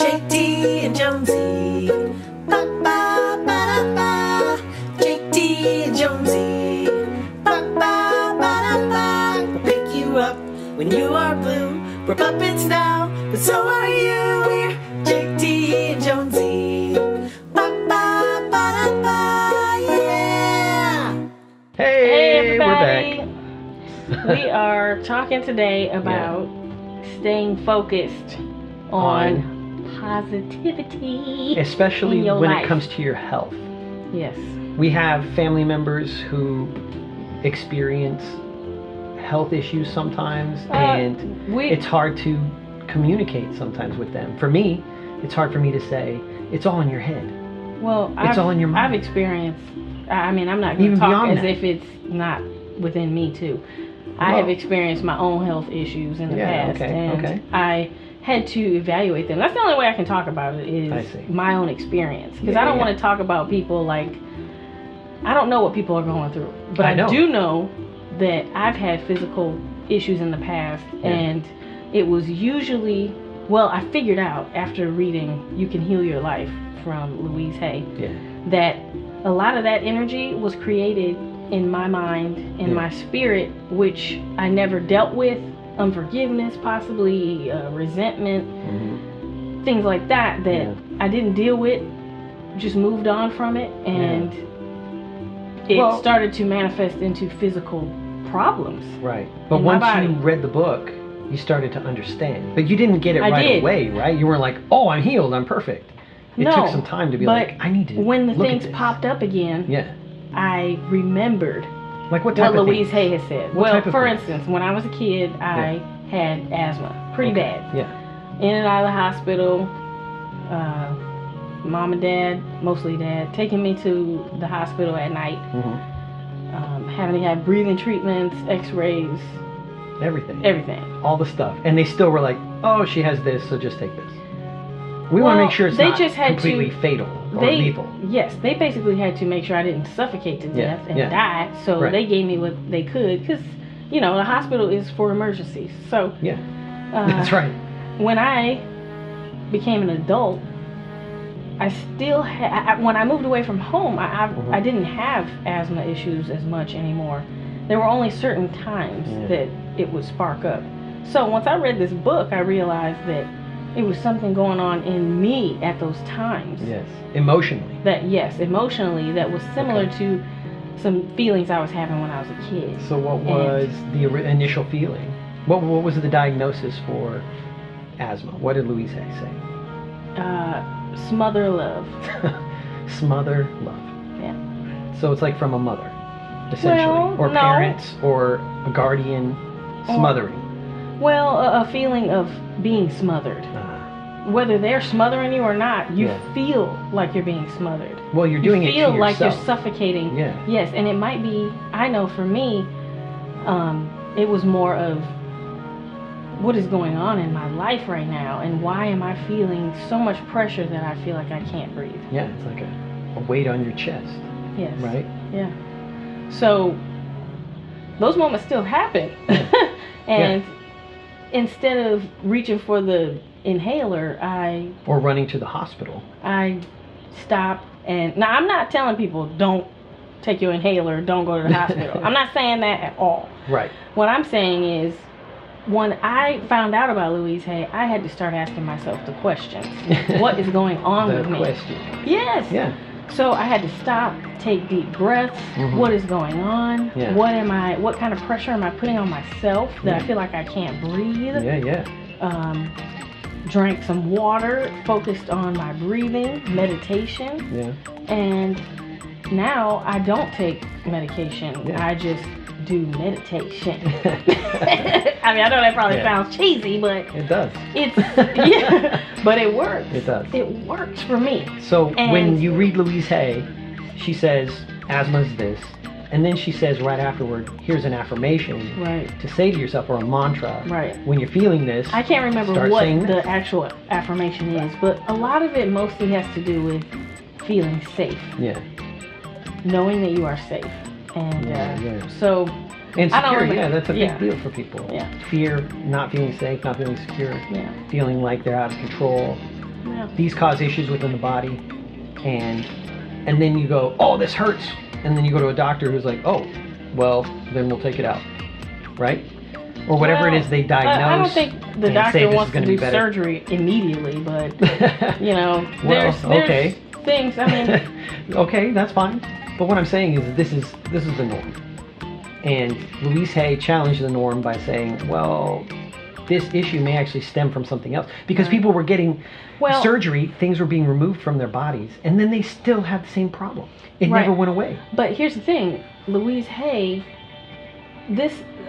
JT and Jonesy. Ba ba ba da ba. JT and Jonesy. Ba ba ba da ba. We'll pick you up when you are blue. We're puppets now, but so are you. We're JT and Jonesy. Ba ba ba da ba. Yeah. Hey, everybody. we're back. We are talking today about staying focused on positivity, Especially in your when life. it comes to your health. Yes. We have family members who experience health issues sometimes, and it's hard to communicate sometimes with them. For me, it's hard for me to say, it's all in your head. Well, It's all in your mind. I've experienced, I'm not going Even to talk beyond as that. if it's not within me too. I Well- have experienced my own health issues in the past, and okay. I had to evaluate them. That's the only way I can talk about it I is see. my own experience, because Yeah, I don't yeah. want to talk about people like, I don't know what people are going through, but I know. do know that I've had physical issues in the past, and it was usually, well, I figured out after reading You Can Heal Your Life from Louise Hay that a lot of that energy was created in my mind, in my spirit, which I never dealt with. Unforgiveness, possibly resentment, things like that I didn't deal with, just moved on from it, and it started to manifest into physical problems. Right. But in my once body. you read the book, you started to understand. But you didn't get it I right did. away, right? You weren't like, oh, I'm healed, I'm perfect. It No, took some time to be but like, I need to when the look things at this. popped up again, Yeah. I remembered Like what type what of Louise things? Hay has said. What Well, type of for things? instance, when I was a kid, I had asthma, pretty bad. Yeah. In and out of the hospital. Mom and dad, mostly dad, taking me to the hospital at night, having to have breathing treatments, x-rays, Everything. All the stuff. And they still were like, oh, she has this, so just take this. We want to make sure it's they not just had completely fatal or lethal. Yes, they basically had to make sure I didn't suffocate to death and die, so they gave me what they could, because, the hospital is for emergencies. So, That's right. when I became an adult, I still when I moved away from home, I didn't have asthma issues as much anymore. There were only certain times that it would spark up. So once I read this book, I realized that it was something going on in me at those times. Yes. Emotionally. Emotionally, that was similar to some feelings I was having when I was a kid. So what was the initial feeling? What was the diagnosis for asthma? What did Louise Hay say? Smother love. Smother love. Yeah. So it's like from a mother, essentially, or no. parents, or a guardian smothering. Well, a feeling of being smothered. Whether they're smothering you or not, you feel like you're being smothered. Well, you're doing it to yourself. You feel like you're suffocating. Yeah. Yes, and it might be, I know for me, it was more of what is going on in my life right now, and why am I feeling so much pressure that I feel like I can't breathe. Yeah, it's like a weight on your chest. Yes. Right? Yeah. So those moments still happen. And instead of reaching for the inhaler, or running to the hospital. I stop, and now I'm not telling people don't take your inhaler, don't go to the hospital. I'm not saying that at all. Right. What I'm saying is, when I found out about Louise Hay, I had to start asking myself the questions. What is going on with me? The question. Yes. Yeah. So I had to stop, take deep breaths. What is going on? Yeah. What kind of pressure am I putting on myself that I feel like I can't breathe? Drank some water, focused on my breathing, meditation. Yeah. And now I don't take medication. Yeah. I just do meditation. I mean, I know that probably sounds cheesy, but it does. But it works. It does. It works for me. So when you read Louise Hay, she says asthma's this, and then she says right afterward, here's an affirmation to say to yourself, or a mantra. Right. When you're feeling this, I can't remember what the actual affirmation is, but a lot of it mostly has to do with feeling safe. Yeah. Knowing that you are safe. And so and I don't secure, remember. That's a big deal for people. Yeah. Fear, not feeling safe, not feeling secure, Yeah. feeling like they're out of control. Yeah. These cause issues within the body, and then you go, oh, this hurts, and then you go to a doctor who's like, oh, well, then we'll take it out, right? Or whatever it is they diagnose. I don't think the doctor wants to do surgery immediately, but you know, well, there's things. I mean, okay, that's fine. But what I'm saying is this is the norm. And Louise Hay challenged the norm by saying, well, this issue may actually stem from something else. Because people were getting surgery, things were being removed from their bodies, and then they still had the same problem. It never went away. But here's the thing, Louise Hay,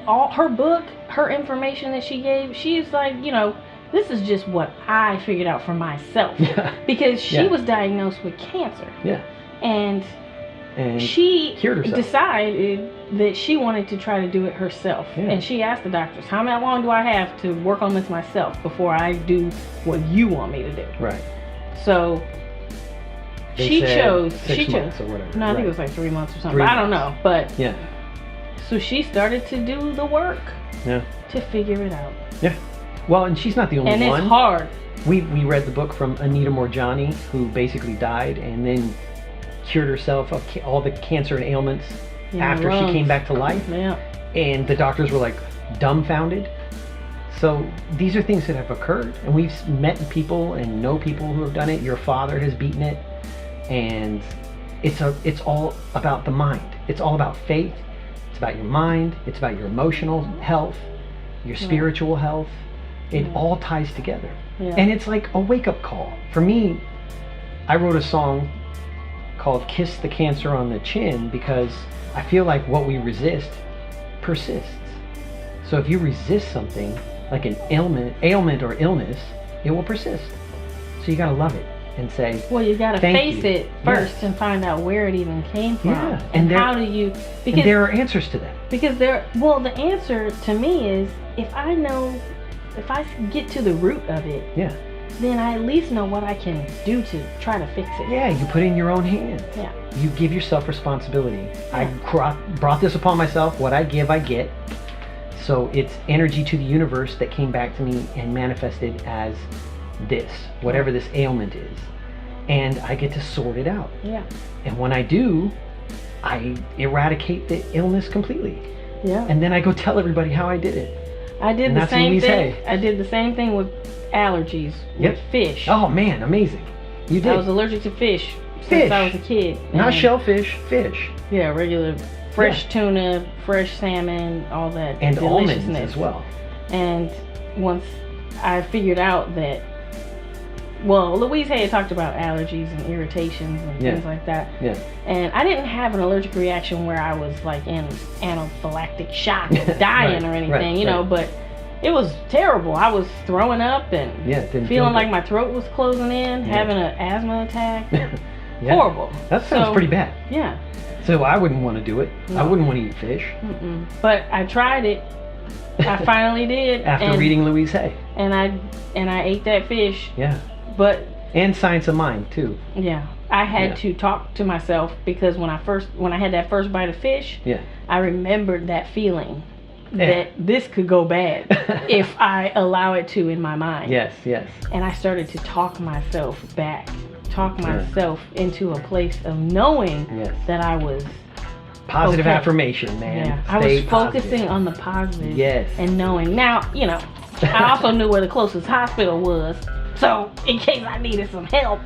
all her book, her information that she gave, she's like, you know, this is just what I figured out for myself. Yeah. Because she was diagnosed with cancer. Yeah. And she decided that she wanted to try to do it herself. Yeah. And she asked the doctors, how long do I have to work on this myself before I do what you want me to do? Right. So she chose 6 months or whatever. No, I think it was like 3 months or something. I don't know. But yeah. So she started to do the work to figure it out. Yeah. Well, and she's not the only one. And it's hard. We read the book from Anita Morjani, who basically died and then cured herself of all the cancer and ailments after she came back to life. Yeah. And the doctors were like dumbfounded. So these are things that have occurred, and we've met people and know people who have done it. Your father has beaten it, and it's all about the mind. It's all about faith. It's about your mind. It's about your emotional health, your spiritual health. It all ties together. Yeah. And it's like a wake-up call. For me, I wrote a song called Kiss the Cancer on the Chin because I feel like what we resist persists. So if you resist something like an ailment or illness, it will persist. So you gotta love it and say, well, you gotta face it first and find out where it even came from. Yeah. And how do you, because there are answers to that. Because the answer to me is if I get to the root of it, then I at least know what I can do to try to fix it. Yeah, you put it in your own hands. Yeah. You give yourself responsibility. Yeah. I brought this upon myself. What I give, I get. So it's energy to the universe that came back to me and manifested as this, whatever this ailment is. And I get to sort it out. Yeah. And when I do, I eradicate the illness completely. Yeah. And then I go tell everybody how I did it. I did the same thing. I did the same thing with allergies with fish. Oh man, amazing. You did. I was allergic to fish since I was a kid. Not shellfish, fish. Yeah, regular fresh tuna, fresh salmon, all that. And almonds as well. And once I figured out that, well, Louise Hay talked about allergies and irritations and things like that. Yeah. And I didn't have an allergic reaction where I was like in anaphylactic shock, dying or anything, you know, but it was terrible. I was throwing up and feeling like my throat was closing in, having an asthma attack. Horrible. That sounds pretty bad. Yeah. So I wouldn't want to do it. No. I wouldn't want to eat fish. But I tried it. I finally did. After reading Louise Hay. And I ate that fish. Yeah. And Science of Mind too. Yeah. I had to talk to myself because when I had that first bite of fish, I remembered that feeling that this could go bad if I allow it to in my mind. Yes. And I started to talk myself back, myself into a place of knowing that I was positive affirmation, man. Yeah. I was focusing on the positive and knowing. Now, you know, I also knew where the closest hospital was. So in case I needed some help,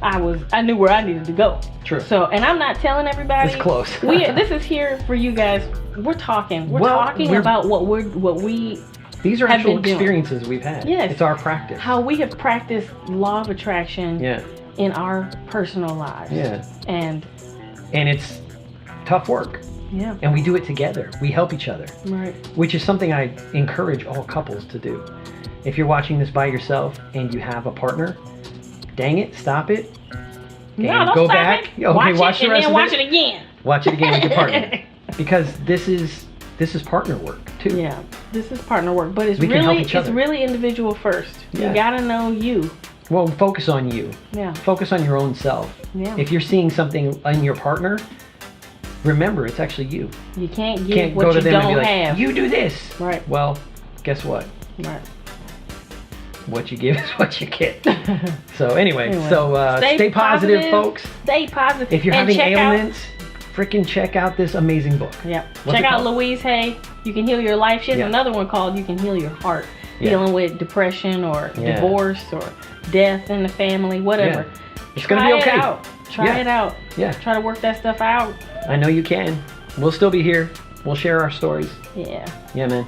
I knew where I needed to go. True. So, and I'm not telling everybody. It's close. This is here for you guys. We're talking. We're talking about what we. These are actual experiences we've had. Yes. It's our practice. How we have practiced law of attraction. In our personal lives. Yeah. And it's tough work. Yeah. And we do it together. We help each other. Right. Which is something I encourage all couples to do. If you're watching this by yourself and you have a partner, dang it, stop it. Okay, no, don't stop it. Okay, watch the rest of it. Watch it again. Watch it again with your partner. Because this is partner work too. Yeah, this is partner work, but it's really individual first. Yeah. You gotta know you. Well, focus on you. Yeah. Focus on your own self. Yeah. If you're seeing something in your partner, remember it's actually you. You can't give what you don't have. You do this. Right. Well, guess what? Right. what you give is what you get. So anyway, stay positive, folks. Stay positive. If you're having ailments, freaking check out this amazing book. Yep. Check out Louise Hay. You Can Heal Your Life. She has another one called You Can Heal Your Heart. Dealing with depression or divorce or death in the family, whatever. It's going to be okay. Try it out. Yeah. Try to work that stuff out. I know you can. We'll still be here. We'll share our stories. Yeah. Yeah, man.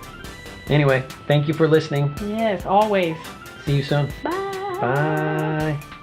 Anyway, thank you for listening. Yes, always. See you soon. Bye. Bye.